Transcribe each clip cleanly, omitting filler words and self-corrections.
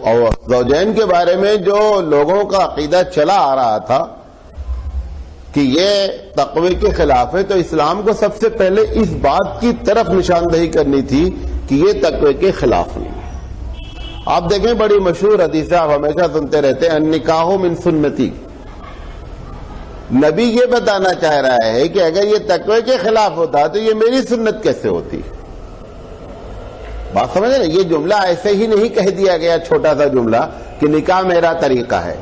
اور زوجین کے بارے میں جو لوگوں کا عقیدہ چلا آ رہا تھا کہ یہ تقوی کے خلاف ہے، تو اسلام کو سب سے پہلے اس بات کی طرف نشاندہی کرنی تھی کہ یہ تقوی کے خلاف نہیں ہے۔ آپ دیکھیں بڑی مشہور حدیث آپ ہمیشہ سنتے رہتے ہیں، النکاح من سنتی۔ نبی یہ بتانا چاہ رہا ہے کہ اگر یہ تقوی کے خلاف ہوتا تو یہ میری سنت کیسے ہوتی؟ بات سمجھ رہے؟ یہ جملہ ایسے ہی نہیں کہہ دیا گیا، چھوٹا سا جملہ کہ نکاح میرا طریقہ ہے۔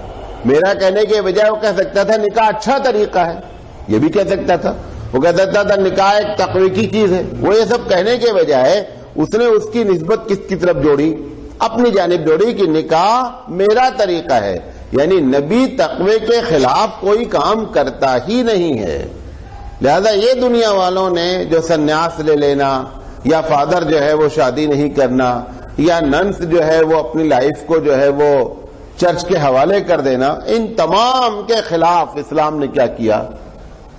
میرا کہنے کے بجائے وہ کہہ سکتا تھا نکاح اچھا طریقہ ہے، یہ بھی کہہ سکتا تھا۔ وہ کہہ سکتا تھا نکاح ایک تقوی کی چیز ہے۔ وہ یہ سب کہنے کے بجائے اس نے اس کی نسبت کس کی طرف جوڑی؟ اپنی جانب جوڑی کہ نکاح میرا طریقہ ہے، یعنی نبی تقوی کے خلاف کوئی کام کرتا ہی نہیں ہے۔ لہذا یہ دنیا والوں نے جو سنیاس لے لینا، یا فادر جو ہے وہ شادی نہیں کرنا، یا ننس جو ہے وہ اپنی لائف کو جو ہے وہ چرچ کے حوالے کر دینا، ان تمام کے خلاف اسلام نے کیا کیا؟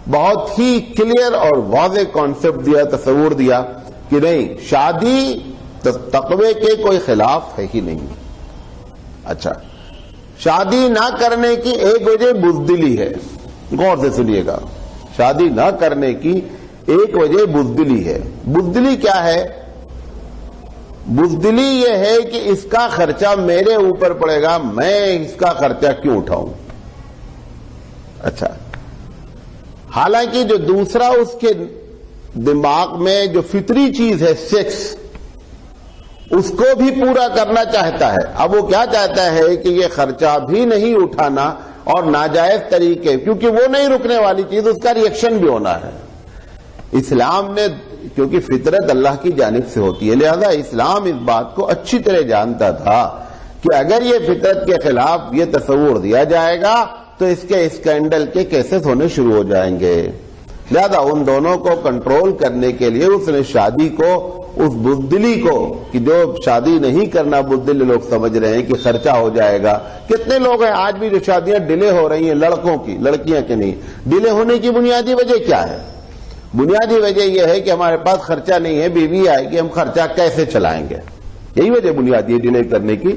بہت ہی کلیئر اور واضح کانسیپٹ دیا، تصور دیا کہ نہیں، شادی تقوی کے کوئی خلاف ہے ہی نہیں۔ اچھا، شادی نہ کرنے کی ایک وجہ بزدلی ہے، غور سے سنیے گا، شادی نہ کرنے کی ایک وجہ بزدلی ہے۔ بزدلی کیا ہے؟ بزدلی یہ ہے کہ اس کا خرچہ میرے اوپر پڑے گا، میں اس کا خرچہ کیوں اٹھاؤں؟ اچھا، حالانکہ جو دوسرا اس کے دماغ میں جو فطری چیز ہے سیکس، اس کو بھی پورا کرنا چاہتا ہے۔ اب وہ کیا چاہتا ہے کہ یہ خرچہ بھی نہیں اٹھانا اور ناجائز طریقے، کیونکہ وہ نہیں رکنے والی چیز، اس کا ریئیکشن بھی ہونا ہے۔ اسلام نے، کیونکہ فطرت اللہ کی جانب سے ہوتی ہے، لہذا اسلام اس بات کو اچھی طرح جانتا تھا کہ اگر یہ فطرت کے خلاف یہ تصور دیا جائے گا تو اس کے اسکینڈل کے کیسز ہونے شروع ہو جائیں گے۔ لہذا ان دونوں کو کنٹرول کرنے کے لیے اس نے شادی کو، اس بزدلی کو، کہ جو شادی نہیں کرنا بزدل لوگ سمجھ رہے ہیں کہ خرچہ ہو جائے گا۔ کتنے لوگ ہیں آج بھی جو شادیاں ڈیلے ہو رہی ہیں لڑکوں کی، لڑکیاں کی نہیں۔ ڈیلے ہونے کی بنیادی وجہ کیا ہے؟ بنیادی وجہ یہ ہے کہ ہمارے پاس خرچہ نہیں ہے، بیوی آئے گی، ہم خرچہ کیسے چلائیں گے؟ یہی وجہ بنیادی ہے ڈیلے کرنے کی۔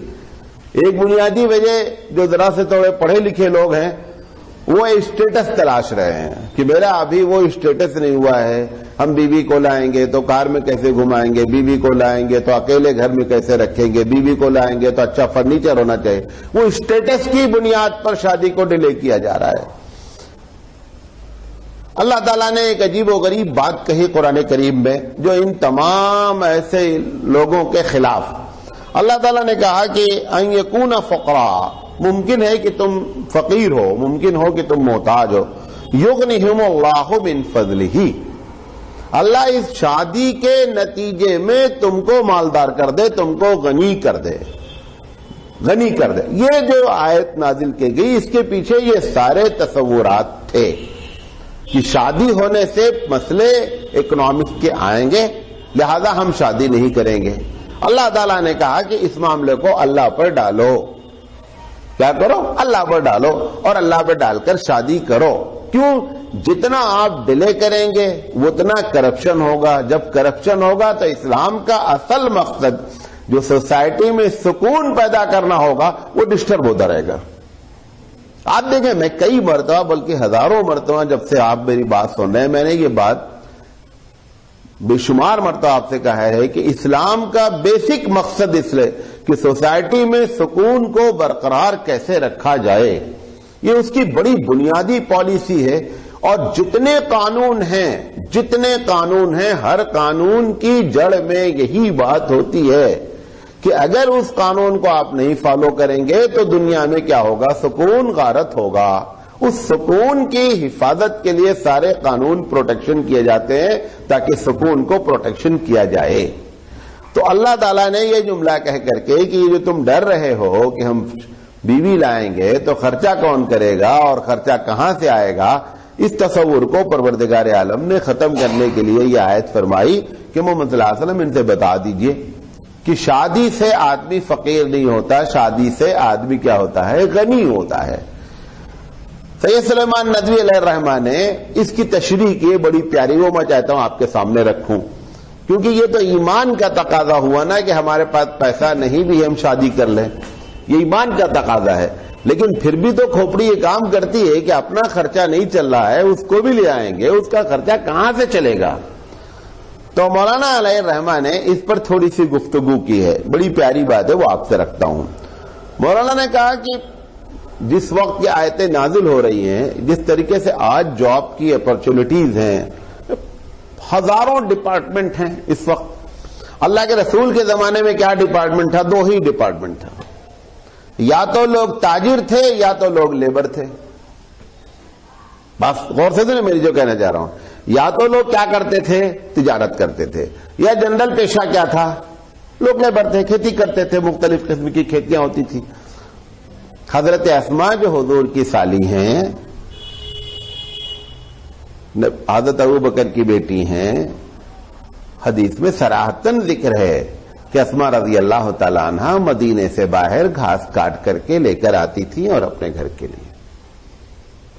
ایک بنیادی وجہ جو ذرا سے تھوڑے پڑھے لکھے لوگ ہیں وہ اسٹیٹس تلاش رہے ہیں کہ میرا ابھی وہ اسٹیٹس نہیں ہوا ہے، ہم بیوی کو لائیں گے تو کار میں کیسے گھمائیں گے، بیوی کو لائیں گے تو اکیلے گھر میں کیسے رکھیں گے، بیوی کو لائیں گے تو اچھا فرنیچر ہونا چاہیے۔ وہ اسٹیٹس کی بنیاد پر شادی کو ڈیلے کیا جا رہا ہے۔ اللہ تعالیٰ نے ایک عجیب و غریب بات کہی قرآن کریم میں جو ان تمام ایسے لوگوں کے خلاف۔ اللہ تعالیٰ نے کہا کہ ان یکون فقراء، ممکن ہے کہ تم فقیر ہو، ممکن ہو کہ تم محتاج ہو، یغنیہم اللہ من فضلہ، اللہ اس شادی کے نتیجے میں تم کو مالدار کر دے، تم کو غنی کر دے، غنی کر دے۔ یہ جو آیت نازل کی گئی اس کے پیچھے یہ سارے تصورات تھے کہ شادی ہونے سے مسئلے اکنامک کے آئیں گے، لہذا ہم شادی نہیں کریں گے۔ اللہ تعالیٰ نے کہا کہ اس معاملے کو اللہ پر ڈالو، کیا کرو؟ اللہ پر ڈالو، اور اللہ پر ڈال کر شادی کرو۔ کیوں؟ جتنا آپ ڈیلے کریں گے اتنا کرپشن ہوگا، جب کرپشن ہوگا تو اسلام کا اصل مقصد جو سوسائٹی میں سکون پیدا کرنا ہوگا وہ ڈسٹرب ہوتا رہے گا۔ آپ دیکھیں، میں کئی مرتبہ بلکہ ہزاروں مرتبہ جب سے آپ میری بات سن رہے ہیں، میں نے یہ بات بے شمار مرتبہ آپ سے کہا ہے کہ اسلام کا بیسک مقصد اس لیے کہ سوسائٹی میں سکون کو برقرار کیسے رکھا جائے، یہ اس کی بڑی بنیادی پالیسی ہے۔ اور جتنے قانون ہیں ہر قانون کی جڑ میں یہی بات ہوتی ہے کہ اگر اس قانون کو آپ نہیں فالو کریں گے تو دنیا میں کیا ہوگا؟ سکون غارت ہوگا۔ اس سکون کی حفاظت کے لیے سارے قانون پروٹیکشن کیے جاتے ہیں تاکہ سکون کو پروٹیکشن کیا جائے۔ تو اللہ تعالیٰ نے یہ جملہ کہہ کر کے کہ یہ جو تم ڈر رہے ہو کہ ہم بیوی لائیں گے تو خرچہ کون کرے گا اور خرچہ کہاں سے آئے گا، اس تصور کو پروردگار عالم نے ختم کرنے کے لیے یہ آیت فرمائی کہ محمد صلی اللہ علیہ وسلم ان سے بتا دیجئے کہ شادی سے آدمی فقیر نہیں ہوتا، شادی سے آدمی کیا ہوتا ہے؟ غنی ہوتا ہے۔ سید سلیمان ندوی علیہ الرحمہ نے اس کی تشریح کی بڑی پیاری، وہ میں چاہتا ہوں آپ کے سامنے رکھوں، کیونکہ یہ تو ایمان کا تقاضا ہوا نا کہ ہمارے پاس پیسہ نہیں بھی ہم شادی کر لیں۔ یہ ایمان کا تقاضا ہے. لیکن پھر بھی تو کھوپڑی یہ کام کرتی ہے کہ اپنا خرچہ نہیں چل رہا ہے، اس کو بھی لے آئیں گے، اس کا خرچہ کہاں سے چلے گا؟ تو مولانا علیہ الرحمہ نے اس پر تھوڑی سی گفتگو کی ہے، بڑی پیاری بات ہے، وہ آپ سے رکھتا ہوں. مولانا نے کہا کہ جس وقت یہ آیتیں نازل ہو رہی ہیں، جس طریقے سے آج جاب کی اپرچونٹیز ہیں، ہزاروں ڈپارٹمنٹ ہیں اس وقت. اللہ کے رسول کے زمانے میں کیا ڈپارٹمنٹ تھا؟ 2 ہی ڈپارٹمنٹ تھا، یا تو لوگ تاجر تھے یا تو لوگ لیبر تھے. بس غور سے سنیں میری جو کہنا چاہ رہا ہوں. یا تو لوگ کیا کرتے تھے؟ تجارت کرتے تھے. یا جنرل پیشہ کیا تھا؟ لوگ لیبر تھے، کھیتی کرتے تھے، مختلف قسم کی کھیتیاں ہوتی تھی. حضرت اسماء جو حضور کی سالی ہیں، حضرت ابوبکر کی بیٹی ہیں، حدیث میں صراحتاً ذکر ہے کہ اسماء رضی اللہ تعالی عنہ مدینے سے باہر گھاس کاٹ کر کے لے کر آتی تھی اور اپنے گھر کے لیے،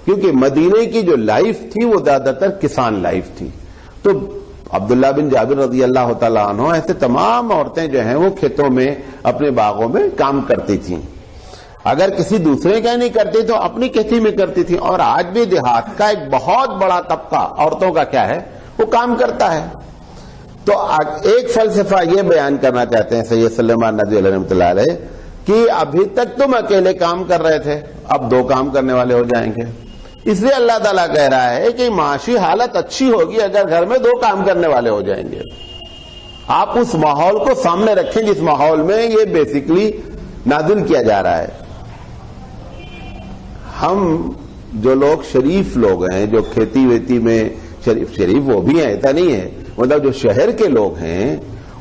کیونکہ مدینے کی جو لائف تھی وہ زیادہ تر کسان لائف تھی. تو عبداللہ بن جابر رضی اللہ تعالی عنہ ایسے تمام عورتیں جو ہیں وہ کھیتوں میں اپنے باغوں میں کام کرتی تھیں. اگر کسی دوسرے کا نہیں کرتی تو اپنی کھیتی میں کرتی تھی. اور آج بھی دیہات کا ایک بہت بڑا طبقہ عورتوں کا کیا ہے؟ وہ کام کرتا ہے. تو ایک فلسفہ یہ بیان کرنا چاہتے ہیں سید سلیمان ندوی علیہ رحمۃ اللہ علیہ کہ ابھی تک تم اکیلے کام کر رہے تھے، اب 2 کام کرنے والے ہو جائیں گے. اس لیے اللہ تعالیٰ کہہ رہا ہے کہ معاشی حالت اچھی ہوگی اگر گھر میں 2 کام کرنے والے ہو جائیں گے. آپ اس ماحول کو سامنے رکھیں جس ماحول میں یہ بیسیکلی نازل کیا جا رہا ہے. ہم جو لوگ شریف لوگ ہیں، جو کھیتی ویتی میں شریف وہ بھی ہیں، ایسا نہیں ہے، مطلب جو شہر کے لوگ ہیں،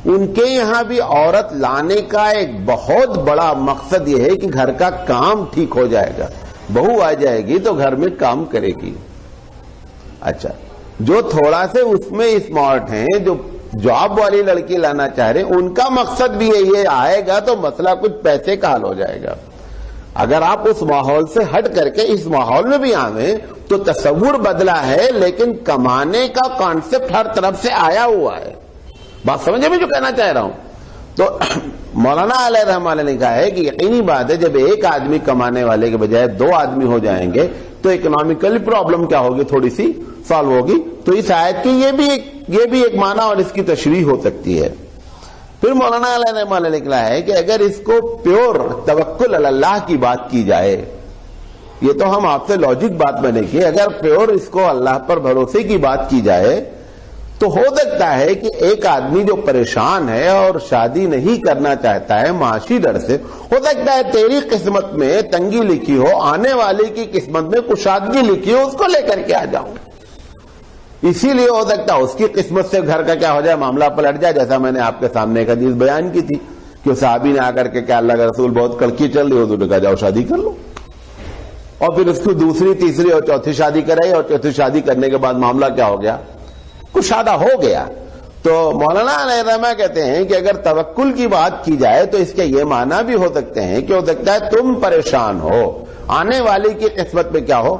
ان کے یہاں بھی عورت لانے کا ایک بہت بڑا مقصد یہ ہے کہ گھر کا کام ٹھیک ہو جائے گا. بہو آ جائے گی تو گھر میں کام کرے گی. اچھا، جو تھوڑا سے اس میں اسمارٹ ہیں، جو جاب والی لڑکی لانا چاہ رہے ہیں، ان کا مقصد بھی یہی ہے، آئے گا تو مسئلہ کچھ پیسے کا حل ہو جائے گا. اگر آپ اس ماحول سے ہٹ کر کے اس ماحول میں بھی آویں تو تصور بدلا ہے، لیکن کمانے کا کانسیپٹ ہر طرف سے آیا ہوا ہے. بات سمجھے میں جو کہنا چاہ رہا ہوں؟ تو مولانا علیہ الرحمہ نے کہا ہے کہ یقینی بات ہے جب ایک آدمی کمانے والے کے بجائے 2 آدمی ہو جائیں گے تو اکنامیکلی پرابلم کیا ہوگی؟ تھوڑی سی سالو ہوگی. تو اس آیت کی یہ بھی ایک معنی اور اس کی تشریح ہو سکتی ہے. پھر مولانا علیہ الرحمہ نے لکھا ہے کہ اگر اس کو پیور توکل علی اللہ کی بات کی جائے، یہ تو ہم آپ سے لاجک بات میں نے کی، اگر پیور اس کو اللہ پر بھروسے کی بات کی جائے تو ہو سکتا ہے کہ ایک آدمی جو پریشان ہے اور شادی نہیں کرنا چاہتا ہے معاشی ڈر سے، ہو سکتا ہے تیری قسمت میں تنگی لکھی ہو، آنے والے کی قسمت میں کشادگی لکھی ہو، اس کو لے کر کے آ جاؤں. اسی لیے ہو سکتا ہے اس کی قسمت سے گھر کا کیا ہو جائے، معاملہ پلٹ جائے. جیسا میں نے آپ کے سامنے ایک حدیث بیان کی تھی کہ صحابی نے آ کر کے کیا اللہ کا رسول بہت کڑکی چل رہی، حضور نے کہا جاؤ شادی کر لو. اور پھر اس کو دوسری تیسری اور چوتھی شادی کرائی، اور چوتھی شادی کرنے کے بعد معاملہ کیا ہو گیا، کشادہ ہو گیا. تو مولانا علیہ الرحمہ کہتے ہیں کہ اگر توکل کی بات کی جائے تو اس کے یہ معنی بھی ہو سکتے ہیں کہ ہو سکتا ہے تم پریشان ہو، آنے والی کی قسمت میں کیا ہو،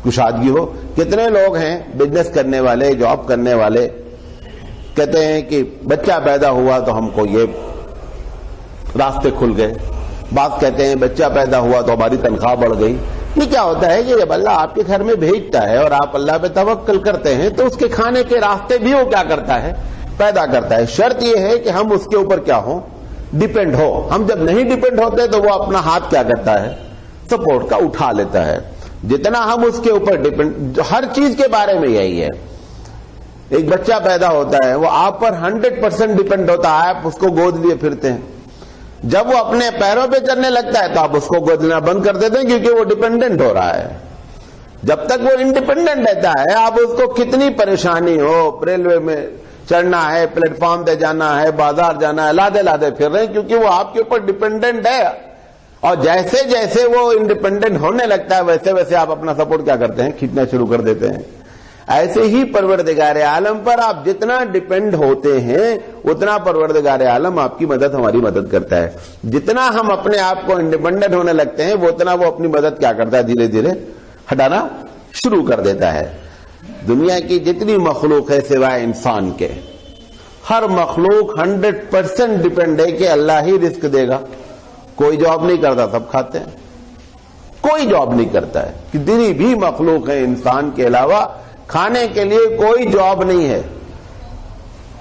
کشادگی ہو. کتنے لوگ ہیں بزنس کرنے والے، جاب کرنے والے، کہتے ہیں کہ بچہ پیدا ہوا تو ہم کو یہ راستے کھل گئے. بعض کہتے ہیں بچہ پیدا ہوا تو ہماری تنخواہ بڑھ گئی. یہ کیا ہوتا ہے کہ جب اللہ آپ کے گھر میں بھیجتا ہے اور آپ اللہ پہ توکل کرتے ہیں تو اس کے کھانے کے راستے بھی وہ کیا کرتا ہے، پیدا کرتا ہے. شرط یہ ہے کہ ہم اس کے اوپر کیا ہوں، ڈیپینڈ ہو. ہم جب نہیں ڈیپینڈ ہوتے تو وہ اپنا ہاتھ کیا کرتا ہے، سپورٹ کا اٹھا لیتا ہے. جتنا ہم اس کے اوپر ڈیپینڈ، ہر چیز کے بارے میں یہی ہے. ایک بچہ پیدا ہوتا ہے وہ آپ پر 100% ڈیپینڈ ہوتا ہے، آپ اس کو گود لیے پھرتے ہیں. جب وہ اپنے پیروں پہ چلنے لگتا ہے تو آپ اس کو گود لینا بند کر دیتے ہیں کیونکہ وہ ڈیپینڈنٹ ہو رہا ہے. جب تک وہ انڈیپینڈنٹ رہتا ہے آپ اس کو کتنی پریشانی ہو، ریلوے میں چڑھنا ہے، پلیٹ فارم پہ جانا ہے، بازار جانا ہے، لادے پھر رہے ہیں کیونکہ وہ آپ کے اوپر ڈیپینڈنٹ ہے. اور جیسے جیسے وہ انڈیپینڈنٹ ہونے لگتا ہے ویسے ویسے آپ اپنا سپورٹ کیا کرتے ہیں، کھینچنا شروع کر دیتے ہیں. ایسے ہی پروردگار عالم پر آپ جتنا ڈیپینڈ ہوتے ہیں اتنا پروردگار عالم آپ کی مدد، ہماری مدد کرتا ہے. جتنا ہم اپنے آپ کو انڈیپینڈنٹ ہونے لگتے ہیں وہ اتنا وہ اپنی مدد کیا کرتا ہے، دھیرے دھیرے ہٹانا شروع کر دیتا ہے. دنیا کی جتنی مخلوق ہے سوائے انسان کے، ہر مخلوق 100% ڈیپینڈ ہے کہ اللہ ہی رزق دے گا. کوئی جاب نہیں کرتا، سب کھاتے ہیں. کوئی جاب نہیں کرتا ہے. کتنی بھی مخلوق ہے انسان کے علاوہ، کھانے کے لیے کوئی جاب نہیں ہے،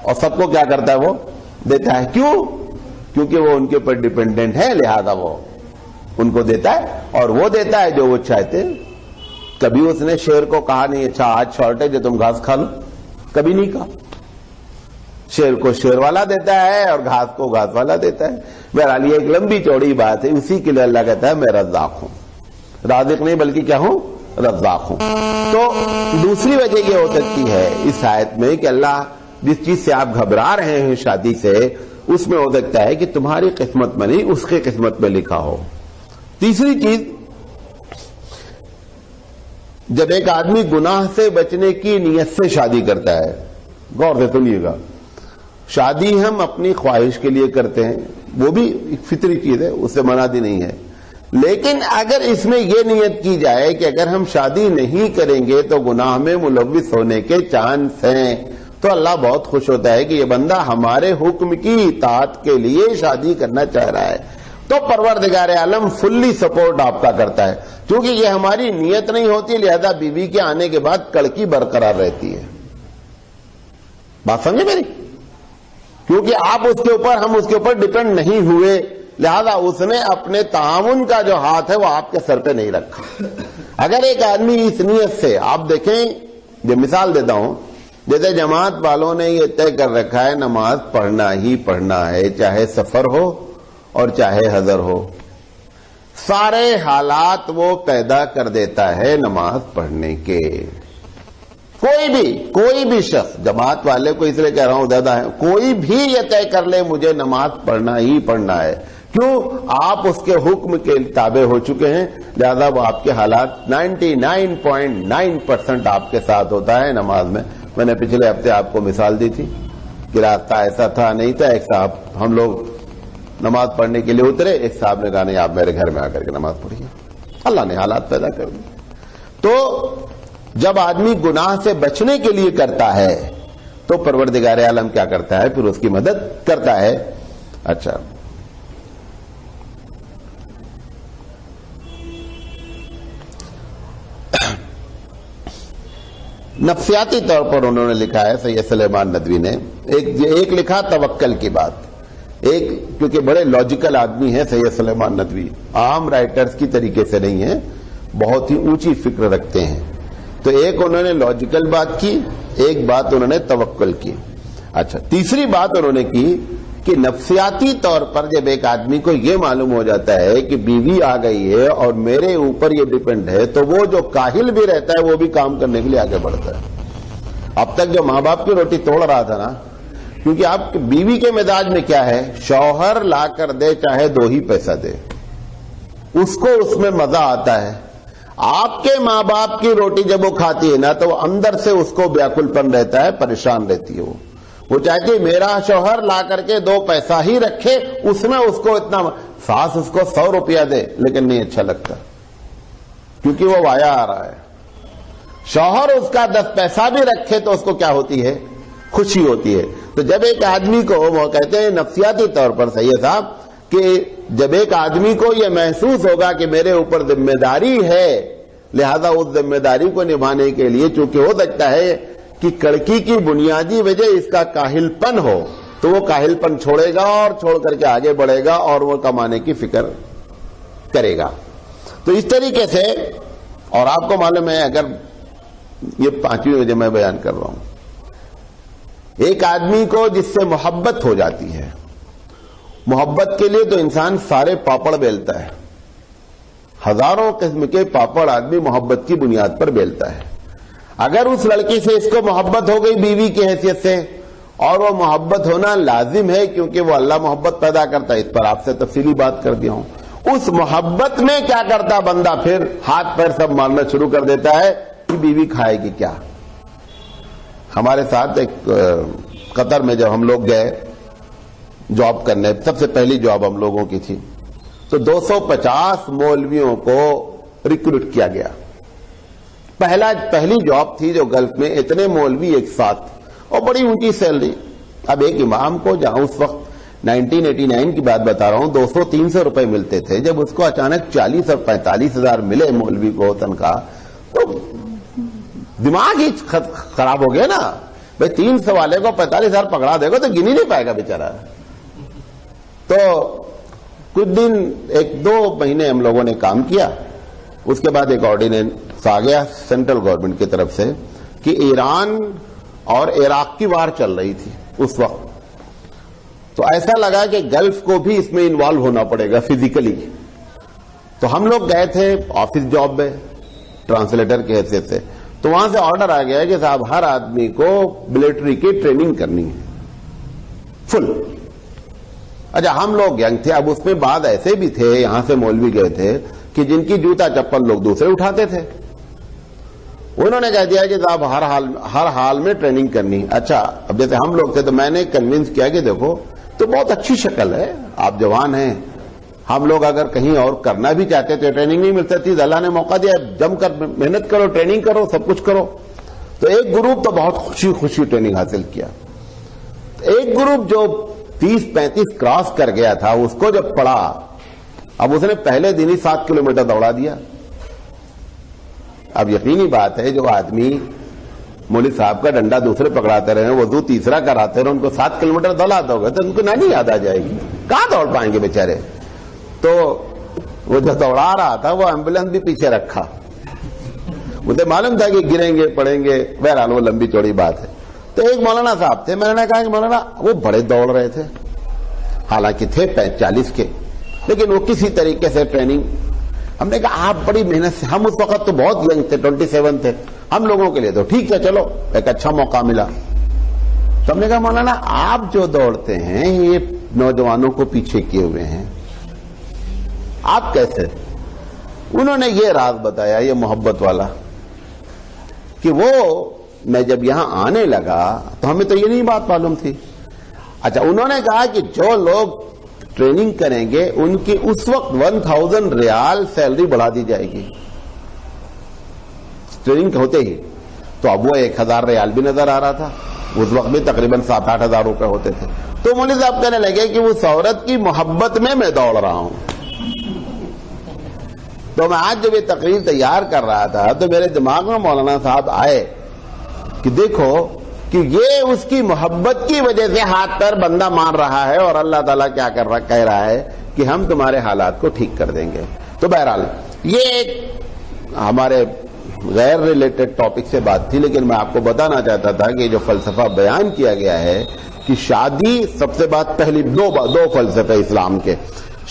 اور سب کو کیا کرتا ہے؟ وہ دیتا ہے. کیوں؟ کیونکہ وہ ان کے اوپر ڈیپینڈنٹ ہے، لہذا وہ ان کو دیتا ہے، اور وہ دیتا ہے جو وہ چاہتے. کبھی اس نے شیر کو کہا نہیں اچھا آج شارٹیج ہے تم گھاس کھا لو، کبھی نہیں کہا. شیر کو شیر والا دیتا ہے اور گھاس کو گھاس والا دیتا ہے. بہرحال یہ ایک لمبی چوڑی بات ہے. اسی کے لیے اللہ کہتا ہے میں رزاق ہوں، رازق نہیں بلکہ کیا ہوں؟ رزاق ہوں. تو دوسری وجہ یہ ہو سکتی ہے اس آیت میں کہ اللہ جس چیز سے آپ گھبرا رہے ہیں شادی سے، اس میں ہو سکتا ہے کہ تمہاری قسمت میں نہیں اس کی قسمت میں لکھا ہو. تیسری چیز، جب ایک آدمی گناہ سے بچنے کی نیت سے شادی کرتا ہے، غور سے سنیے گا، شادی ہم اپنی خواہش کے لیے کرتے ہیں، وہ بھی ایک فطری چیز ہے، اس سے منع بھی نہیں ہے. لیکن اگر اس میں یہ نیت کی جائے کہ اگر ہم شادی نہیں کریں گے تو گناہ میں ملوث ہونے کے چانس ہیں، تو اللہ بہت خوش ہوتا ہے کہ یہ بندہ ہمارے حکم کی اطاعت کے لیے شادی کرنا چاہ رہا ہے. تو پروردگار عالم فلی سپورٹ آپ کا کرتا ہے. کیونکہ یہ ہماری نیت نہیں ہوتی، لہذا بیوی کے آنے کے بعد کڑکی برقرار رہتی ہے. بات سمجھے میری؟ کیونکہ آپ اس کے اوپر، ہم اس کے اوپر ڈیپینڈ نہیں ہوئے، لہذا اس نے اپنے تعاون کا جو ہاتھ ہے وہ آپ کے سر پہ نہیں رکھا. اگر ایک آدمی اس نیت سے، آپ دیکھیں، جو مثال دیتا ہوں، جیسے جماعت والوں نے یہ طے کر رکھا ہے نماز پڑھنا ہی پڑھنا ہے، چاہے سفر ہو اور چاہے حضر ہو، سارے حالات وہ پیدا کر دیتا ہے نماز پڑھنے کے. کوئی بھی شخص، جماعت والے کو اس لیے کہہ رہا ہوں زیادہ ہے، کوئی بھی یہ طے کر لے مجھے نماز پڑھنا ہی پڑھنا ہے. کیوں؟ آپ اس کے حکم کے تابع ہو چکے ہیں، لہذا وہ آپ کے حالات 99.9% آپ کے ساتھ ہوتا ہے نماز میں. میں نے پچھلے ہفتے آپ کو مثال دی تھی کہ راستہ ایسا تھا نہیں تھا. ایک صاحب، ہم لوگ نماز پڑھنے کے لیے اترے، ایک صاحب نے کہا نہیں آپ میرے گھر میں آ کر کے نماز پڑھیے. اللہ نے حالات پیدا کر دی. تو جب آدمی گناہ سے بچنے کے لیے کرتا ہے تو پروردگار عالم کیا کرتا ہے؟ پھر اس کی مدد کرتا ہے. اچھا، نفسیاتی طور پر انہوں نے لکھا ہے سید سلیمان ندوی نے، ایک لکھا توکل کی بات. ایک، کیونکہ بڑے لاجیکل آدمی ہیں سید سلیمان ندوی، عام رائٹرز کی طریقے سے نہیں ہیں، بہت ہی اونچی فکر رکھتے ہیں. تو ایک انہوں نے لاجیکل بات کی، ایک بات انہوں نے توکل کی. اچھا، تیسری بات انہوں نے کی کہ نفسیاتی طور پر جب ایک آدمی کو یہ معلوم ہو جاتا ہے کہ بیوی آ گئی ہے اور میرے اوپر یہ ڈیپینڈ ہے، تو وہ جو کاہل بھی رہتا ہے وہ بھی کام کرنے کے لیے آگے بڑھتا ہے. اب تک جو ماں باپ کی روٹی توڑ رہا تھا نا، کیونکہ آپ بیوی کے مزاج میں کیا ہے، شوہر لا کر دے چاہے 2 ہی پیسہ دے، اس کو اس میں مزہ آتا ہے. آپ کے ماں باپ کی روٹی جب وہ کھاتی ہے نا تو وہ اندر سے اس کو بیاکل پن رہتا ہے، پریشان رہتی ہے. وہ چاہتی ہے میرا شوہر لا کر کے 2 پیسہ ہی رکھے، اس میں اس کو اتنا، ساس اس کو 100 روپیہ دے لیکن نہیں اچھا لگتا کیونکہ وہ وایا آ رہا ہے. شوہر اس کا 10 پیسہ بھی رکھے تو اس کو کیا ہوتی ہے؟ خوشی ہوتی ہے. تو جب ایک آدمی کو، وہ کہتے ہیں نفسیاتی طور پر سید صاحب، کہ جب ایک آدمی کو یہ محسوس ہوگا کہ میرے اوپر ذمہ داری ہے، لہذا اس ذمہ داری کو نبھانے کے لیے، چونکہ ہو سکتا ہے کہ کڑکی کی بنیادی وجہ اس کا کاہل پن ہو، تو وہ کاہل پن چھوڑے گا اور چھوڑ کر کے آگے بڑھے گا اور وہ کمانے کی فکر کرے گا. تو اس طریقے سے، اور آپ کو معلوم ہے، اگر یہ 5ویں وجہ میں بیان کر رہا ہوں، ایک آدمی کو جس سے محبت ہو جاتی ہے، محبت کے لیے تو انسان سارے پاپڑ بیلتا ہے، ہزاروں قسم کے پاپڑ آدمی محبت کی بنیاد پر بیلتا ہے. اگر اس لڑکی سے اس کو محبت ہو گئی بیوی کی حیثیت سے، اور وہ محبت ہونا لازم ہے کیونکہ وہ اللہ محبت پیدا کرتا ہے، اس پر آپ سے تفصیلی بات کر دیا ہوں. اس محبت میں کیا کرتا بندہ؟ پھر ہاتھ پیر سب مارنا شروع کر دیتا ہے کہ بیوی کھائے گی کیا. ہمارے ساتھ ایک قطر میں جب ہم لوگ گئے جاب کرنے، سب سے پہلی جاب ہم لوگوں کی تھی، تو 250 مولویوں کو ریکروٹ کیا گیا. پہلی جاب تھی جو گلف میں، اتنے مولوی ایک ساتھ اور بڑی اونچی سیلری. اب ایک امام کو جہاں اس وقت 1989 کی بات بتا رہا ہوں، 200-300 روپے ملتے تھے، جب اس کو اچانک 40 اور 45 ہزار ملے مولوی کو تنخواہ، تو دماغ ہی خراب ہو گیا نا بھائی، 300 والے کو 45 ہزار پکڑا دے گا تو گن ہی نہیں پائے گا بیچارہ. تو کچھ دن 1-2 مہینے ہم لوگوں نے کام کیا، اس کے بعد ایک آرڈیننس آ گیا سینٹرل گورنمنٹ کی طرف سے کہ ایران اور عراق کی وار چل رہی تھی اس وقت، تو ایسا لگا کہ گلف کو بھی اس میں انوالو ہونا پڑے گا فزیکلی. تو ہم لوگ گئے تھے آفس جاب میں ٹرانسلیٹر کی حیثیت سے، تو وہاں سے آرڈر آ گیا کہ صاحب ہر آدمی کو ملٹری کی ٹریننگ کرنی ہے فل. اچھا ہم لوگ ینگ تھے، اب اس میں بعد ایسے بھی تھے یہاں سے مولوی گئے تھے کہ جن کی جوتا چپل لوگ دوسرے اٹھاتے تھے، انہوں نے کہہ دیا کہ صاحب ہر حال میں ٹریننگ کرنی. اچھا اب جیسے ہم لوگ تھے تو میں نے کنونس کیا کہ دیکھو تو بہت اچھی شکل ہے، آپ جوان ہیں، ہم لوگ اگر کہیں اور کرنا بھی چاہتے تھے ٹریننگ نہیں مل سکتی، اللہ نے موقع دیا جم کر محنت کرو، ٹریننگ کرو، سب کچھ کرو. تو ایک گروپ تو بہت خوشی ٹریننگ حاصل کیا، ایک گروپ جو 30-35 کراس کر گیا تھا اس کو جب پڑا، اب اس نے پہلے دن ہی 7 کلومیٹر دوڑا دیا. اب یقینی بات ہے جو آدمی مولوی صاحب کا ڈنڈا دوسرے پکڑاتے رہے، وضو تیسرا کراتے رہے، ان کو 7 کلومیٹر دوڑاتے ہو گئے تو ان کو نہیں یاد آ جائے گی، کہاں دوڑ پائیں گے بیچارے. تو وہ جو دوڑا رہا تھا وہ ایمبولینس بھی پیچھے رکھا، مجھے معلوم تھا کہ گریں گے پڑیں گے، بہرحال وہ لمبی چوڑی بات ہے. تو ایک مولانا صاحب تھے، میں نے کہا کہ مولانا وہ بڑے دوڑ رہے تھے، حالانکہ تھے 40 کے، لیکن وہ کسی طریقے سے ٹریننگ. ہم نے کہا آپ بڑی محنت سے، ہم اس وقت تو بہت ینگ تھے، 27 تھے، ہم لوگوں کے لیے تو ٹھیک ہے چلو ایک اچھا موقع ملا. تو ہم نے کہا مولانا آپ جو دوڑتے ہیں یہ نوجوانوں کو پیچھے کیے ہوئے ہیں، آپ کیسے؟ انہوں نے یہ راز بتایا، یہ محبت والا، کہ وہ میں جب یہاں آنے لگا تو ہمیں تو یہ نہیں بات معلوم تھی. اچھا انہوں نے کہا کہ جو لوگ ٹریننگ کریں گے ان کی اس وقت 1000 ریال سیلری بڑھا دی جائے گی ٹریننگ ہوتے ہی. تو اب وہ 1000 ریال بھی نظر آ رہا تھا، اس وقت بھی تقریباً 7-8 ہزار روپے ہوتے تھے. تو مولوی صاحب کہنے لگے کہ اس عورت کی محبت میں دوڑ رہا ہوں. تو میں آج جب یہ تقریر تیار کر رہا تھا تو میرے دماغ میں مولانا صاحب آئے کہ دیکھو کہ یہ اس کی محبت کی وجہ سے ہاتھ پیر بندہ مار رہا ہے، اور اللہ تعالیٰ کیا کہہ رہا ہے کہ ہم تمہارے حالات کو ٹھیک کر دیں گے. تو بہرحال یہ ایک ہمارے غیر ریلیٹڈ ٹاپک سے بات تھی، لیکن میں آپ کو بتانا چاہتا تھا کہ جو فلسفہ بیان کیا گیا ہے کہ شادی، سب سے بات پہلی دو فلسفے اسلام کے،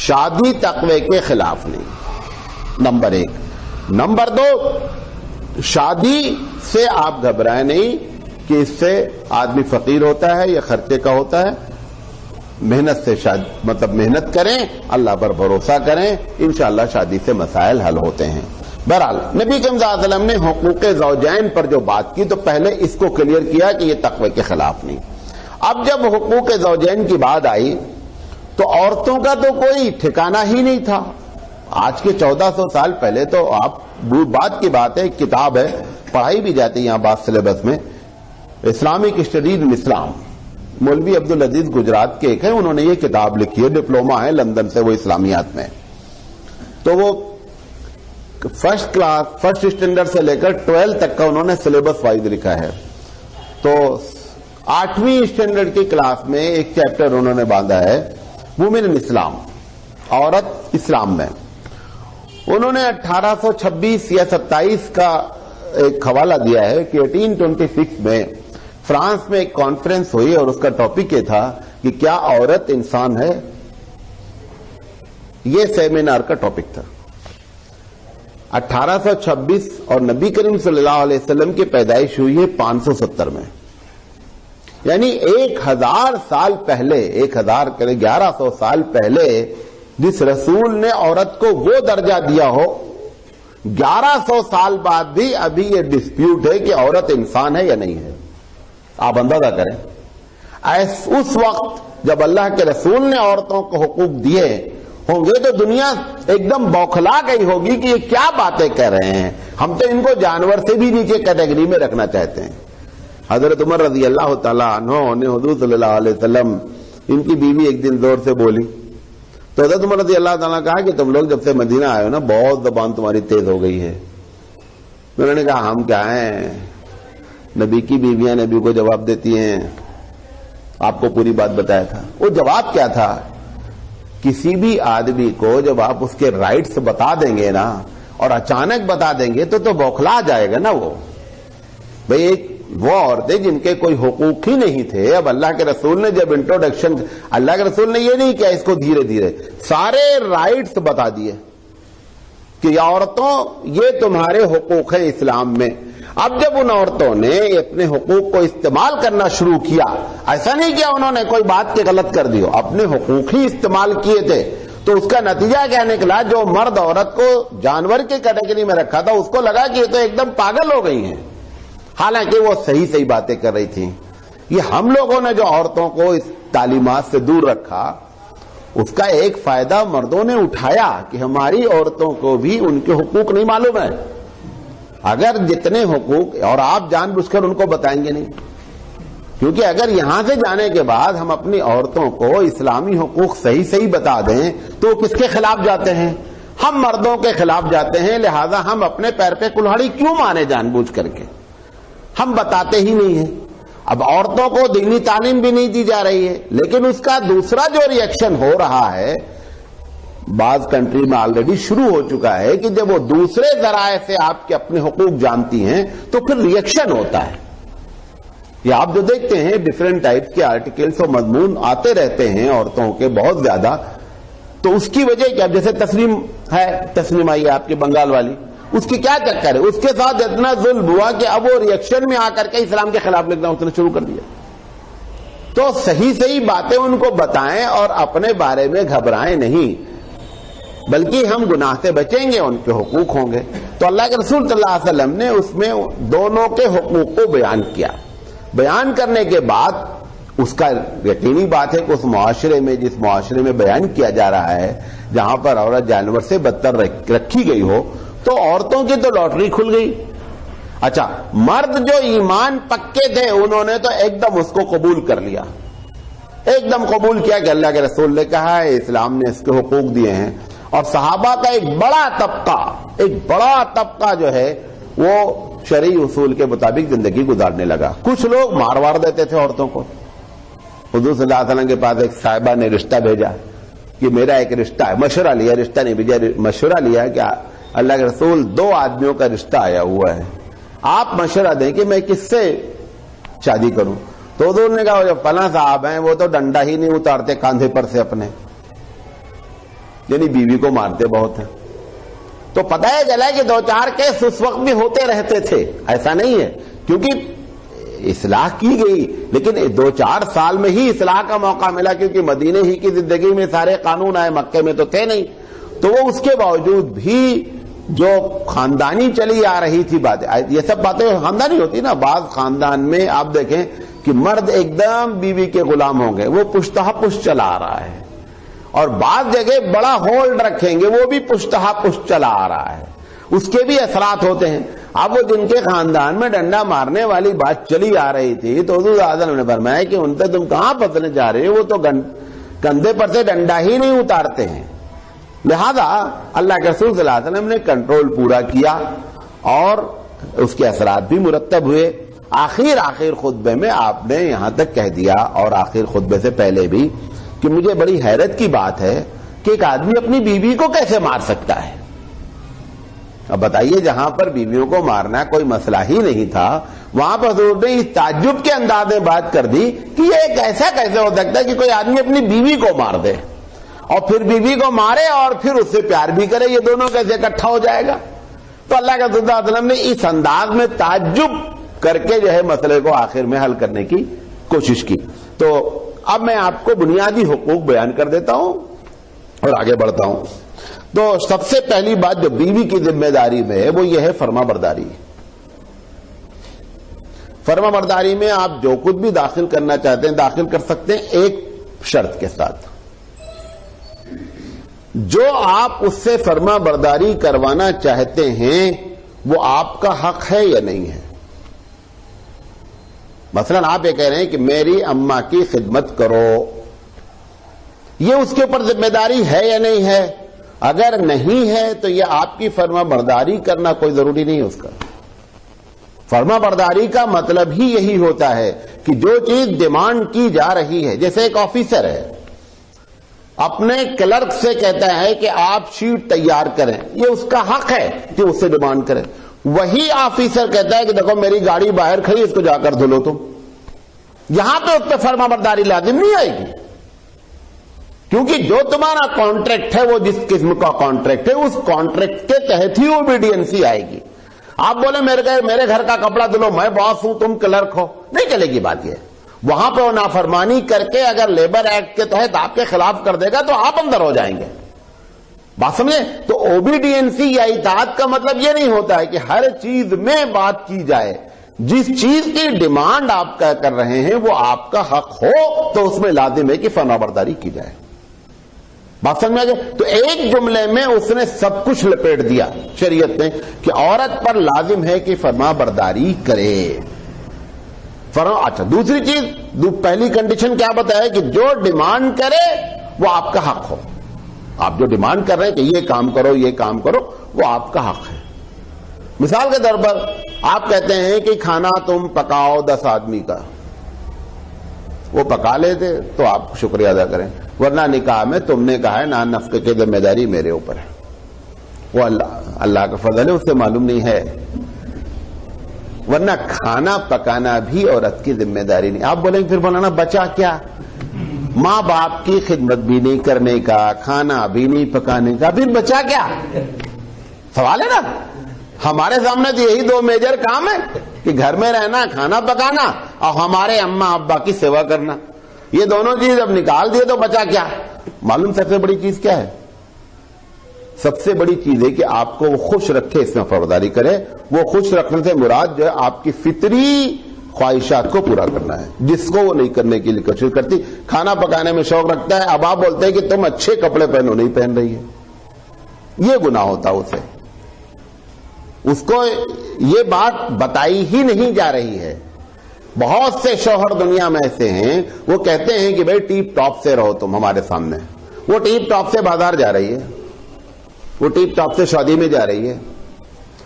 شادی تقوی کے خلاف نہیں، نمبر 1. نمبر 2، شادی سے آپ گھبرائیں نہیں کہ اس سے آدمی فقیر ہوتا ہے یا خرچے کا ہوتا ہے. محنت سے مطلب محنت کریں، اللہ پر بھروسہ کریں، انشاءاللہ شادی سے مسائل حل ہوتے ہیں. بہرحال نبی کریم صلی اللہ علیہ وسلم نے حقوق زوجین پر جو بات کی تو پہلے اس کو کلیئر کیا کہ یہ تقوی کے خلاف نہیں. اب جب حقوق زوجین کی بات آئی تو عورتوں کا تو کوئی ٹھکانہ ہی نہیں تھا. آج کے 1400 سال پہلے تو آپ بات کی بات ہے، کتاب ہے پڑھائی بھی جاتی ہے یہاں بات سلیبس میں، اسلامک اسٹڈیز ان اسلام، مولوی عبدالعزیز گجرات کے ایک ہیں، انہوں نے یہ کتاب لکھی ہے، ڈپلوما ہے لندن سے وہ اسلامیات میں. تو وہ فرسٹ اسٹینڈرڈ سے لے کر 12 تک کا انہوں نے سلیبس وائز لکھا ہے. تو 8ویں اسٹینڈرڈ کی کلاس میں ایک چیپٹر انہوں نے باندھا ہے وومن ان اسلام، عورت اسلام میں. انہوں نے 1826 یا 27 کا ایک حوالہ دیا ہے کہ 1826 میں فرانس میں ایک کانفرنس ہوئی اور اس کا ٹاپک یہ تھا کہ کیا عورت انسان ہے. یہ سیمینار کا ٹاپک تھا. 1826 اور نبی کریم صلی اللہ علیہ وسلم کی پیدائش ہوئی ہے 570 میں، یعنی 1000 سال پہلے، 1100 سال پہلے جس رسول نے عورت کو وہ درجہ دیا ہو، 1100 سال بعد بھی ابھی یہ ڈسپیوٹ ہے کہ عورت انسان ہے یا نہیں ہے. آپ اندازہ کریں اس وقت جب اللہ کے رسول نے عورتوں کو حقوق دیے ہوں گے تو دنیا ایک دم بوکھلا گئی ہوگی کہ یہ کیا باتیں کہہ رہے ہیں. ہم تو ان کو جانور سے بھی نیچے کیٹیگری میں رکھنا چاہتے ہیں. حضرت عمر رضی اللہ تعالیٰ عنہ نے حضور صلی اللہ علیہ وسلم ان کی بیوی ایک دن زور سے بولی تو حضرت عمر رضی اللہ تعالیٰ کہا کہ تم لوگ جب سے مدینہ آئے ہو نا بہت زبان تمہاری تیز ہو گئی ہے. انہوں نے کہا ہم کیا ہیں, نبی کی بیویاں نبی کو جواب دیتی ہیں, آپ کو پوری بات بتایا تھا. وہ جواب کیا تھا, کسی بھی آدمی کو جب آپ اس کے رائٹس بتا دیں گے نا اور اچانک بتا دیں گے تو بوکھلا جائے گا نا. وہ بھئی ایک وہ عورتیں جن کے کوئی حقوق ہی نہیں تھے, اب اللہ کے رسول نے جب انٹروڈکشن, اللہ کے رسول نے یہ نہیں کیا اس کو دھیرے دھیرے سارے رائٹس بتا دیے کہ عورتوں یہ تمہارے حقوق ہیں اسلام میں. اب جب ان عورتوں نے اپنے حقوق کو استعمال کرنا شروع کیا, ایسا نہیں کیا انہوں نے کوئی بات کے غلط کر دی, اپنے حقوق ہی استعمال کیے تھے, تو اس کا نتیجہ کیا نکلا, جو مرد عورت کو جانور کی کیٹیگری میں رکھا تھا اس کو لگا کہ یہ تو ایک دم پاگل ہو گئی ہیں, حالانکہ وہ صحیح باتیں کر رہی تھیں. یہ ہم لوگوں نے جو عورتوں کو اس تعلیمات سے دور رکھا, اس کا ایک فائدہ مردوں نے اٹھایا کہ ہماری عورتوں کو بھی ان کے حقوق نہیں معلوم ہے. اگر جتنے حقوق, اور آپ جان بوجھ کر ان کو بتائیں گے نہیں, کیونکہ اگر یہاں سے جانے کے بعد ہم اپنی عورتوں کو اسلامی حقوق صحیح بتا دیں تو کس کے خلاف جاتے ہیں, ہم مردوں کے خلاف جاتے ہیں. لہذا ہم اپنے پیر پہ کلہاڑی کیوں مانے جان بوجھ کر کے, ہم بتاتے ہی نہیں ہیں. اب عورتوں کو دینی تعلیم بھی نہیں دی جا رہی ہے, لیکن اس کا دوسرا جو ریئیکشن ہو رہا ہے بعض کنٹری میں آلریڈی شروع ہو چکا ہے کہ جب وہ دوسرے ذرائع سے آپ کے اپنے حقوق جانتی ہیں تو پھر ریئیکشن ہوتا ہے. یہ آپ جو دیکھتے ہیں ڈفرینٹ ٹائپ کے آرٹیکلز اور مضمون آتے رہتے ہیں عورتوں کے بہت زیادہ, تو اس کی وجہ کیا, جیسے تسنیم ہے, تسنیم آئی آپ کے بنگال والی, اس کی کیا چکر ہے, اس کے ساتھ اتنا ظلم ہوا کہ اب وہ ریئیکشن میں آ کر کے اسلام کے خلاف لکھنا اس نے شروع کر دیا. تو صحیح باتیں ان کو بتائیں اور اپنے بارے میں گھبرائیں نہیں, بلکہ ہم گناہ سے بچیں گے, ان کے حقوق ہوں گے. تو اللہ کے رسول صلی اللہ علیہ وسلم نے اس میں دونوں کے حقوق کو بیان کیا. بیان کرنے کے بعد اس کا یقینی بات ہے کہ اس معاشرے میں, جس معاشرے میں بیان کیا جا رہا ہے جہاں پر عورت جانور سے بدتر رکھی گئی ہو, تو عورتوں کی تو لاٹری کھل گئی. اچھا, مرد جو ایمان پکے تھے انہوں نے تو ایک دم اس کو قبول کر لیا, ایک دم قبول کیا کہ اللہ کے رسول نے کہا ہے, اسلام نے اس کے حقوق دیے ہیں. اور صحابہ کا ایک بڑا طبقہ جو ہے وہ شرعی اصول کے مطابق زندگی گزارنے لگا. کچھ لوگ مار دیتے تھے عورتوں کو. حضور صلی اللہ علیہ وسلم کے پاس ایک صاحبہ نے رشتہ بھیجا کہ میرا ایک رشتہ ہے, مشورہ لیا, رشتہ نہیں بھیجا, مشورہ لیا کہ اللہ کے رسول 2 آدمیوں کا رشتہ آیا ہوا ہے, آپ مشورہ دیں کہ میں کس سے شادی کروں. تو حضور نے کہا جو فلاں صاحب ہیں وہ تو ڈنڈا ہی نہیں اتارتے کاندھے پر سے اپنے, یعنی بیوی کو مارتے بہت ہیں. تو پتہ ہے چلا کہ 2-4 کیس اس وقت بھی ہوتے رہتے تھے, ایسا نہیں ہے, کیونکہ اصلاح کی گئی, لیکن 2-4 سال میں ہی اصلاح کا موقع ملا, کیونکہ مدینے ہی کی زندگی میں سارے قانون آئے, مکے میں تو تھے نہیں. تو وہ اس کے باوجود بھی جو خاندانی چلی آ رہی تھی باتیں, یہ سب باتیں خاندانی ہوتی نا. بعض خاندان میں آپ دیکھیں کہ مرد ایک دم بیوی کے غلام ہوں گے, وہ پشتہ پشت چلا آ رہا ہے, اور بعض جگہ بڑا ہولڈ رکھیں گے, وہ بھی پشتہ پشت چلا آ رہا ہے, اس کے بھی اثرات ہوتے ہیں. اب وہ جن کے خاندان میں ڈنڈا مارنے والی بات چلی آ رہی تھی تو حضور اعظم نے فرمایا کہ ان سے تم کہاں پھنسنے جا رہے ہو, وہ تو کندھے پر سے ڈنڈا ہی نہیں اتارتے ہیں. لہذا اللہ کے رسول صلی اللہ علیہ وسلم نے کنٹرول پورا کیا اور اس کے اثرات بھی مرتب ہوئے. آخر خطبے میں آپ نے یہاں تک کہہ دیا, اور آخر خطبے سے پہلے بھی, کہ مجھے بڑی حیرت کی بات ہے کہ ایک آدمی اپنی بیوی کو کیسے مار سکتا ہے. اب بتائیے, جہاں پر بیویوں کو مارنا کوئی مسئلہ ہی نہیں تھا, وہاں پر حضور نے اس تعجب کے انداز میں بات کر دی کہ یہ ایسا کیسے ہو سکتا ہے کہ کوئی آدمی اپنی بیوی کو مار دے, اور پھر بیوی کو مارے اور پھر اس سے پیار بھی کرے, یہ دونوں کیسے اکٹھا ہو جائے گا. تو اللہ کے رسول صلی اللہ علیہ وسلم نے اس انداز میں تعجب کر کے جو ہے مسئلے کو آخر میں حل کرنے کی کوشش کی. تو اب میں آپ کو بنیادی حقوق بیان کر دیتا ہوں اور آگے بڑھتا ہوں. تو سب سے پہلی بات جو بیوی کی ذمہ داری میں ہے وہ یہ ہے فرما برداری. فرما برداری میں آپ جو کچھ بھی داخل کرنا چاہتے ہیں داخل کر سکتے ہیں, ایک شرط کے ساتھ, جو آپ اس سے فرما برداری کروانا چاہتے ہیں وہ آپ کا حق ہے یا نہیں ہے. مثلا آپ یہ کہہ رہے ہیں کہ میری اماں کی خدمت کرو, یہ اس کے اوپر ذمہ داری ہے یا نہیں ہے؟ اگر نہیں ہے تو یہ آپ کی فرما برداری کرنا کوئی ضروری نہیں ہے اس کا. فرما برداری کا مطلب ہی یہی ہوتا ہے کہ جو چیز ڈیمانڈ کی جا رہی ہے، جیسے ایک آفیسر ہے اپنے کلرک سے کہتا ہے کہ آپ شیٹ تیار کریں، یہ اس کا حق ہے کہ اس سے ڈیمانڈ کریں. وہی آفیسر کہتا ہے کہ دیکھو میری گاڑی باہر کھڑی، اس کو جا کر دھلو تم. یہاں پہ اس پہ فرما برداری لازم نہیں آئے گی، کیونکہ جو تمہارا کانٹریکٹ ہے وہ جس قسم کا کانٹریکٹ ہے اس کانٹریکٹ کے تحت ہی اوبیڈینسی آئے گی. آپ بولے میرے گھر کا کپڑا دھلو، میں باس ہوں تم کلرک ہو، نہیں چلے گی بات. یہ وہاں پہ وہ نافرمانی کر کے اگر لیبر ایکٹ کے تحت آپ کے خلاف کر دے گا تو آپ اندر ہو جائیں گے. بات سمجھے؟ تو اوبیڈینسی یا اطاعت کا مطلب یہ نہیں ہوتا ہے کہ ہر چیز میں بات کی جائے. جس چیز کی ڈیمانڈ آپ کا کر رہے ہیں وہ آپ کا حق ہو تو اس میں لازم ہے کہ فرما برداری کی جائے. بات سمجھ میں آ گئی؟ تو ایک جملے میں اس نے سب کچھ لپیٹ دیا شریعت میں کہ عورت پر لازم ہے کہ فرما برداری کرے. اچھا، دوسری چیز، پہلی کنڈیشن کیا بتایا کہ جو ڈیمانڈ کرے وہ آپ کا حق ہو. آپ جو ڈیمانڈ کر رہے ہیں کہ یہ کام کرو یہ کام کرو، وہ آپ کا حق ہے. مثال کے طور پر آپ کہتے ہیں کہ کھانا تم پکاؤ 10 آدمی کا، وہ پکا لیتے تو آپ شکریہ ادا کریں، ورنہ نکاح میں تم نے کہا ہے نان نفقے کی ذمہ داری میرے اوپر ہے. وہ اللہ کا فضل ہے، اس سے معلوم نہیں ہے. ورنہ کھانا پکانا بھی عورت کی ذمہ داری نہیں. آپ بولیں پھر مولانا بچا کیا؟ ماں باپ کی خدمت بھی نہیں کرنے کا، کھانا بھی نہیں پکانے کا، پھر بچا کیا؟ سوال ہے نا. ہمارے سامنے تو یہی 2 میجر کام ہے کہ گھر میں رہنا، کھانا پکانا، اور ہمارے اماں ابا کی سیوا کرنا. یہ دونوں چیز جب نکال دیے تو بچا کیا؟ معلوم سب سے بڑی چیز کیا ہے؟ سب سے بڑی چیز ہے کہ آپ کو وہ خوش رکھے، اس میں فرمابرداری کرے. وہ خوش رکھنے سے مراد جو ہے آپ کی فطری خواہشات کو پورا کرنا ہے، جس کو وہ نہیں کرنے کے لیے کوشش کرتی. کھانا پکانے میں شوق رکھتا ہے، اب آپ بولتے ہیں کہ تم اچھے کپڑے پہنو، نہیں پہن رہی ہے، یہ گناہ ہوتا اسے. اس کو یہ بات بتائی ہی نہیں جا رہی ہے. بہت سے شوہر دنیا میں ایسے ہیں وہ کہتے ہیں کہ بھئی ٹیپ ٹاپ سے رہو تم ہمارے سامنے. وہ ٹیپ ٹاپ سے بازار جا رہی ہے، وہ ٹیپ ٹاپ سے شادی میں جا رہی ہے.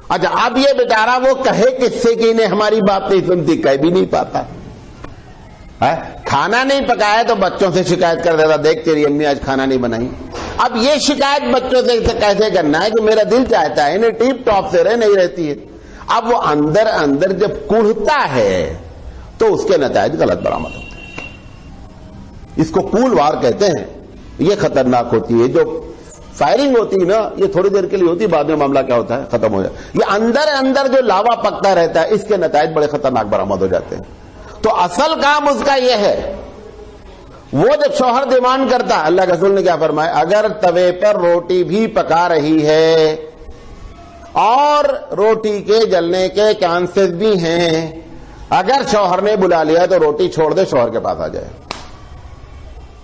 اچھا، اب یہ بیچارہ وہ کہے کس سے کہ انہیں ہماری بات نہیں سنتی، کہہ بھی نہیں پاتا. کھانا نہیں پکایا تو بچوں سے شکایت کر دیتا، دیکھ تیری امی آج کھانا نہیں بنائی. اب یہ شکایت بچوں سے کیسے کرنا ہے کہ میرا دل چاہتا ہے انہیں ٹیپ ٹاپ سے رہ نہیں رہتی ہے. اب وہ اندر اندر جب کوڑھتا ہے تو اس کے نتائج غلط برآمد ہوتے ہیں. اس کو کول وار کہتے ہیں. یہ خطرناک ہوتی ہے. جو فائرنگ ہوتی ہے نا، یہ تھوڑی دیر کے لیے ہوتی ہے، بعد میں معاملہ کیا ہوتا ہے؟ ختم ہو جائے. یہ اندر اندر جو لاوا پکتا رہتا ہے، اس کے نتائج بڑے خطرناک برآمد ہو جاتے ہیں. تو اصل کام اس کا یہ ہے، وہ جب شوہر ڈیمانڈ کرتا، اللہ کے رسول نے کیا فرمایا؟ اگر توے پر روٹی بھی پکا رہی ہے اور روٹی کے جلنے کے چانسز بھی ہیں، اگر شوہر نے بلا لیا تو روٹی چھوڑ دے، شوہر کے پاس آ جائے.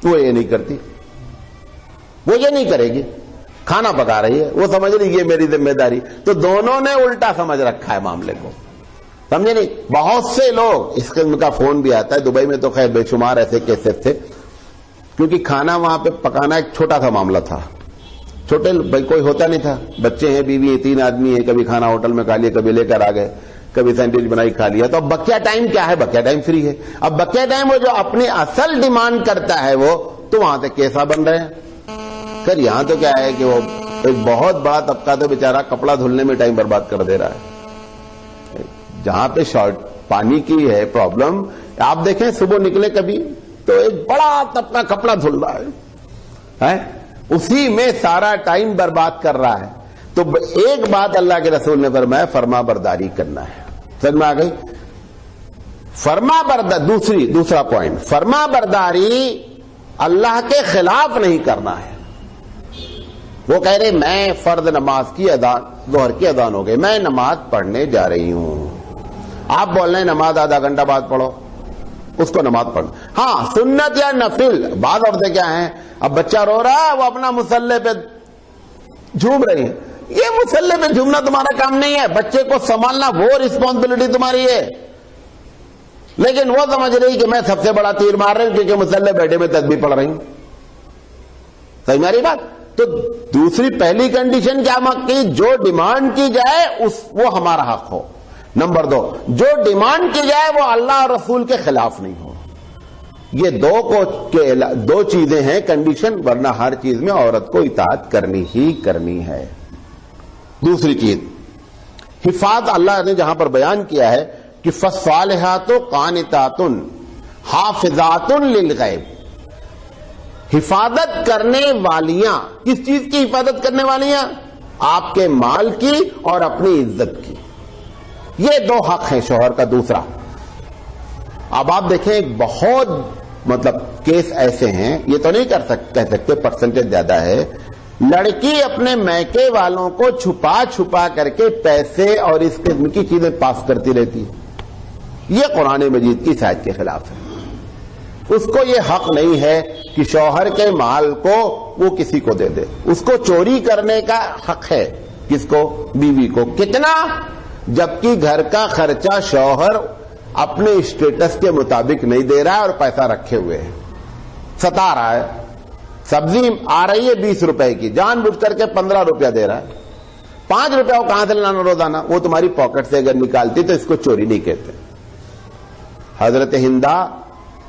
وہ یہ نہیں کرتی، وہ یہ نہیں کرے گی. کھانا پکا رہی ہے، وہ سمجھ رہی یہ میری ذمہ داری. تو دونوں نے الٹا سمجھ رکھا ہے معاملے کو، سمجھے نہیں؟ بہت سے لوگ، اس قسم کا فون بھی آتا ہے. دبئی میں تو خیر بے شمار ایسے کیسز تھے، کیونکہ کھانا وہاں پہ پکانا ایک چھوٹا سا معاملہ تھا. چھوٹے بھائی کوئی ہوتا نہیں تھا، بچے ہیں، بیوی ہے، 3 آدمی ہیں. کبھی کھانا ہوٹل میں کھا لیا، کبھی لے کر آ گئے، کبھی سینڈوچ بنائی کھا لیا. تو اب بقیہ ٹائم کیا ہے؟ بقیہ ٹائم فری ہے. اب بقیہ ٹائم وہ جو اپنی اصل ڈیمانڈ کرتا ہے وہ تو وہاں سے کیسا بن رہے ہیں. خیر یہاں تو کیا ہے کہ وہ ایک بہت بڑا طبقہ تو بیچارہ کپڑا دھلنے میں ٹائم برباد کر دے رہا ہے. جہاں پہ شارٹ پانی کی ہے پرابلم، آپ دیکھیں صبح نکلے کبھی تو ایک بڑا طبقہ کپڑا دھل رہا ہے، اسی میں سارا ٹائم برباد کر رہا ہے. تو ایک بات اللہ کے رسول نے فرمایا، فرما برداری کرنا ہے. سمجھ میں آ گئی؟ فرما برداری. دوسرا پوائنٹ، فرما برداری اللہ کے خلاف نہیں کرنا ہے. وہ کہہ رہے میں فرض نماز کی اذان، ظہر کی اذان ہو گئی، میں نماز پڑھنے جا رہی ہوں. آپ بول رہے ہیں نماز آدھا گھنٹہ بعد پڑھو، اس کو نماز پڑھنا. ہاں سنت یا نفل. بعض عورتیں کیا ہیں، اب بچہ رو رہا ہے وہ اپنا مسلح پہ جھوم رہی ہیں. یہ مسلح پہ جھومنا تمہارا کام نہیں ہے، بچے کو سنبھالنا وہ رسپانسبلٹی تمہاری ہے. لیکن وہ سمجھ رہی کہ میں سب سے بڑا تیر مار رہی ہوں کیونکہ مسلح بیٹھے میں تسبیح پڑھ رہی ہوں. ہماری بات تو دوسری پہلی کنڈیشن کیا کی؟ جو ڈیمانڈ کی جائے وہ ہمارا حق ہو. نمبر 2، جو ڈیمانڈ کی جائے وہ اللہ اور رسول کے خلاف نہیں ہو. یہ دو چیزیں ہیں کنڈیشن، ورنہ ہر چیز میں عورت کو اطاعت کرنی ہی کرنی ہے. دوسری چیز حفاظت، اللہ نے جہاں پر بیان کیا ہے کہ فالصالحات قانتات حافظات للغیب، حفاظت کرنے والیاں. کس چیز کی حفاظت کرنے والیاں؟ آپ کے مال کی اور اپنی عزت کی. یہ دو حق ہیں شوہر کا. دوسرا، اب آپ دیکھیں بہت کیس ایسے ہیں، یہ تو نہیں کہہ سکتے پرسنٹیج زیادہ ہے، لڑکی اپنے میکے والوں کو چھپا چھپا کر کے پیسے اور اس قسم کی چیزیں پاس کرتی رہتی. یہ قرآن مجید کی سائد کے خلاف ہے. اس کو یہ حق نہیں ہے کہ شوہر کے مال کو وہ کسی کو دے دے. اس کو چوری کرنے کا حق ہے. کس کو؟ بیوی کو. کتنا؟ جبکہ گھر کا خرچہ شوہر اپنے اسٹیٹس کے مطابق نہیں دے رہا ہے اور پیسہ رکھے ہوئے ہے، ستا رہا ہے. سبزی آ رہی ہے 20 روپے کی، جان بوجھ کر کے 15 روپیہ دے رہا ہے. 5 روپیہ وہ کہاں سے لانا روزانہ؟ وہ تمہاری پاکٹ سے اگر نکالتی تو اس کو چوری نہیں کہتے. حضرت ہندا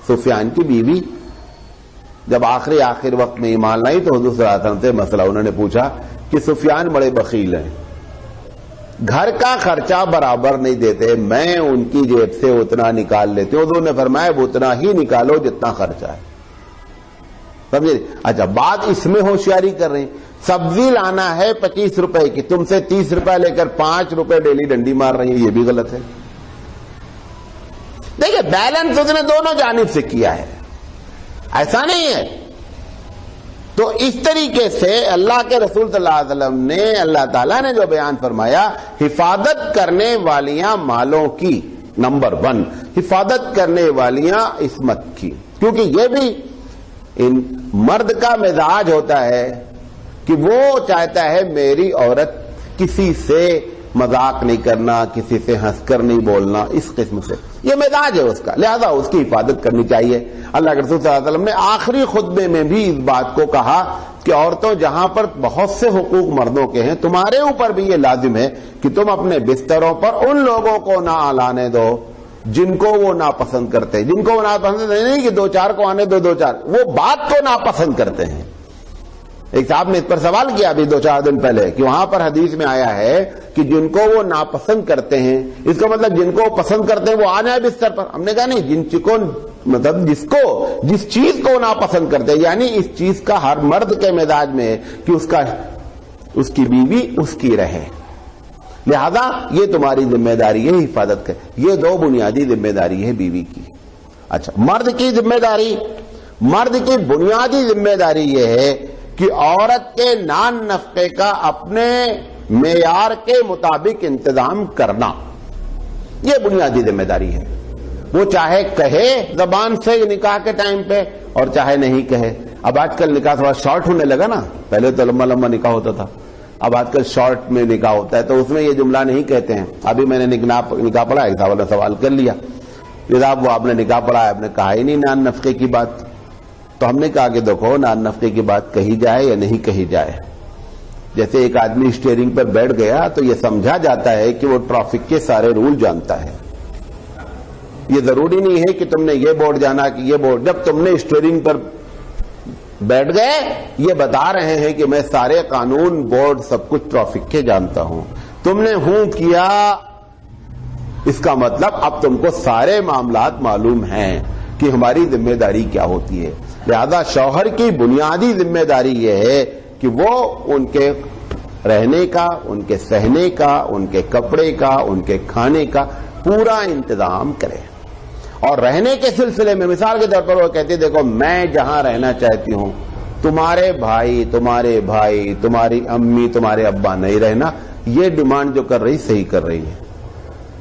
سفیان کی بیوی جب آخر وقت میں ایمان لائی تو حضور صلی اللہ علیہ وسلم سے مسئلہ انہوں نے پوچھا کہ سفیان بڑے بخیل ہیں، گھر کا خرچہ برابر نہیں دیتے، میں ان کی جیب سے اتنا نکال لیتی ہوں. حضور نے فرمایا اتنا ہی نکالو جتنا خرچہ ہے. سمجھے؟ اچھا، بات اس میں ہوشیاری کر رہے ہیں. سبزی لانا ہے 25 روپے کی، تم سے 30 روپے لے کر 5 روپے ڈیلی ڈنڈی مار رہی ہے، یہ بھی غلط ہے. دیکھیں بیلنس اس نے دونوں جانب سے کیا ہے، ایسا نہیں ہے. تو اس طریقے سے اللہ کے رسول صلی اللہ علیہ وسلم نے، اللہ تعالیٰ نے جو بیان فرمایا، حفاظت کرنے والیاں مالوں کی، نمبر 1 حفاظت کرنے والیاں عصمت کی. کیونکہ یہ بھی ان مرد کا مزاج ہوتا ہے کہ وہ چاہتا ہے میری عورت کسی سے مذاق نہیں کرنا، کسی سے ہنس کر نہیں بولنا، اس قسم سے یہ مزاج ہے اس کا، لہذا اس کی حفاظت کرنی چاہیے. اللہ کے رسول صلی اللہ علیہ وسلم نے آخری خطبے میں بھی اس بات کو کہا کہ عورتوں جہاں پر بہت سے حقوق مردوں کے ہیں، تمہارے اوپر بھی یہ لازم ہے کہ تم اپنے بستروں پر ان لوگوں کو نہ آنے دو جن کو وہ ناپسند کرتے ہیں. جن کو وہ ناپسند نہیں کہ 2-4 کو آنے دو، 2-4 وہ بات کو ناپسند کرتے ہیں. ایک صاحب نے اس پر سوال کیا ابھی 2-4 دن پہلے کہ وہاں پر حدیث میں آیا ہے کہ جن کو وہ ناپسند کرتے ہیں، اس کا مطلب جن کو پسند کرتے ہیں وہ آنا ہے بستر پر. ہم نے کہا نہیں، جس چیز کو ناپسند کرتے ہیں، یعنی اس چیز کا ہر مرد کے مزاج میں ہے کہ اس کی بیوی اس کی رہے، لہذا یہ تمہاری ذمہ داری ہے حفاظت کر. یہ 2 بنیادی ذمہ داری ہے بیوی کی. اچھا، مرد کی ذمہ داری، مرد کی بنیادی ذمہ داری یہ ہے کہ عورت کے نان نفقے کا اپنے معیار کے مطابق انتظام کرنا. یہ بنیادی ذمہ داری ہے. وہ چاہے کہے زبان سے نکاح کے ٹائم پہ اور چاہے نہیں کہے. اب آج کل نکاح تھوڑا شارٹ ہونے لگا نا، پہلے تو لمبا لمبا نکاح ہوتا تھا، اب آج کل شارٹ میں نکاح ہوتا ہے تو اس میں یہ جملہ نہیں کہتے ہیں. ابھی میں نے نکاح پڑھا، ایک صاحب نے سوال کر لیا کہ صاحب وہ آپ نے نکاح پڑھا ہے، آپ نے کہا ہی نہیں نان نفقے کی بات. تو ہم نے کہا کہ دیکھو نان نفقے کی بات کہی جائے یا نہیں کہی جائے، جیسے ایک آدمی اسٹیئرنگ پر بیٹھ گیا تو یہ سمجھا جاتا ہے کہ وہ ٹریفک کے سارے رول جانتا ہے. یہ ضروری نہیں ہے کہ تم نے یہ بورڈ جانا کہ یہ بورڈ. جب تم نے اسٹیئرنگ پر بیٹھ گئے یہ بتا رہے ہیں کہ میں سارے قانون بورڈ سب کچھ ٹریفک کے جانتا ہوں. تم نے ہوں کیا، اس کا مطلب اب تم کو سارے معاملات معلوم ہیں کہ ہماری ذمہ داری کیا ہوتی ہے. لہذا شوہر کی بنیادی ذمہ داری یہ ہے کہ وہ ان کے رہنے کا، ان کے سہنے کا، ان کے کپڑے کا، ان کے کھانے کا پورا انتظام کرے. اور رہنے کے سلسلے میں مثال کے طور پر وہ کہتے دیکھو میں جہاں رہنا چاہتی ہوں، تمہارے بھائی، تمہاری امی، تمہارے ابا نہیں رہنا. یہ ڈیمانڈ جو کر رہی صحیح کر رہی ہے،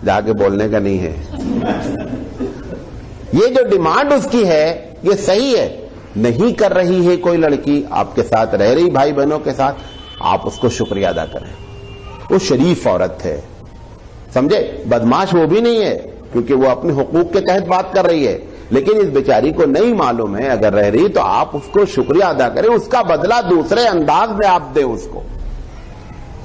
جا کے بولنے کا نہیں ہے. یہ جو ڈیمانڈ اس کی ہے یہ صحیح ہے. نہیں کر رہی ہے کوئی لڑکی آپ کے ساتھ رہ رہی بھائی بہنوں کے ساتھ، آپ اس کو شکریہ ادا کریں. وہ شریف عورت ہے، سمجھے، بدماش وہ بھی نہیں ہے کیونکہ وہ اپنے حقوق کے تحت بات کر رہی ہے. لیکن اس بیچاری کو نہیں معلوم ہے اگر رہ رہی تو آپ اس کو شکریہ ادا کریں, اس کا بدلہ دوسرے انداز میں آپ دیں اس کو,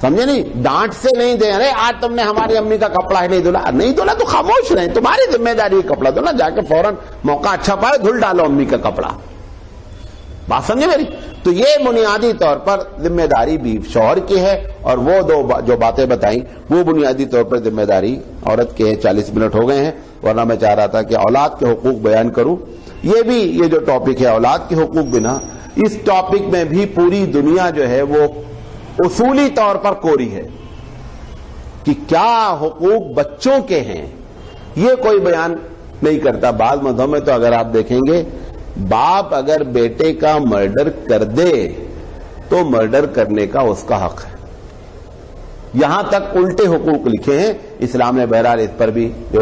سمجھے نہیں, ڈانٹ سے نہیں دیں. ارے آج تم نے ہماری امی کا کپڑا ہی نہیں دھلا تو خاموش رہیں, تمہاری ذمہ داری ہے کپڑا دھونا, جا کے فوراً موقع اچھا پائے دھل ڈالو امی کا کپڑا. بات سمجھے میری؟ تو یہ بنیادی طور پر ذمہ داری بھی شوہر کی ہے, اور وہ دو جو باتیں بتائیں وہ بنیادی طور پر ذمہ داری عورت کے. 40 منٹ ہو گئے ہیں, ورنہ میں چاہ رہا تھا کہ اولاد کے حقوق بیان کروں. یہ جو ٹاپک ہے اولاد کے حقوق بنا, اس ٹاپک میں بھی پوری دنیا جو ہے وہ اصولی طور پر کوری ہے کہ کیا حقوق بچوں کے ہیں, یہ کوئی بیان نہیں کرتا. بعض مذہبوں میں تو اگر آپ دیکھیں گے باپ اگر بیٹے کا مرڈر کر دے تو مرڈر کرنے کا اس کا حق ہے, یہاں تک الٹے حقوق لکھے ہیں اسلام نے. بہرحال اس پر بھی جو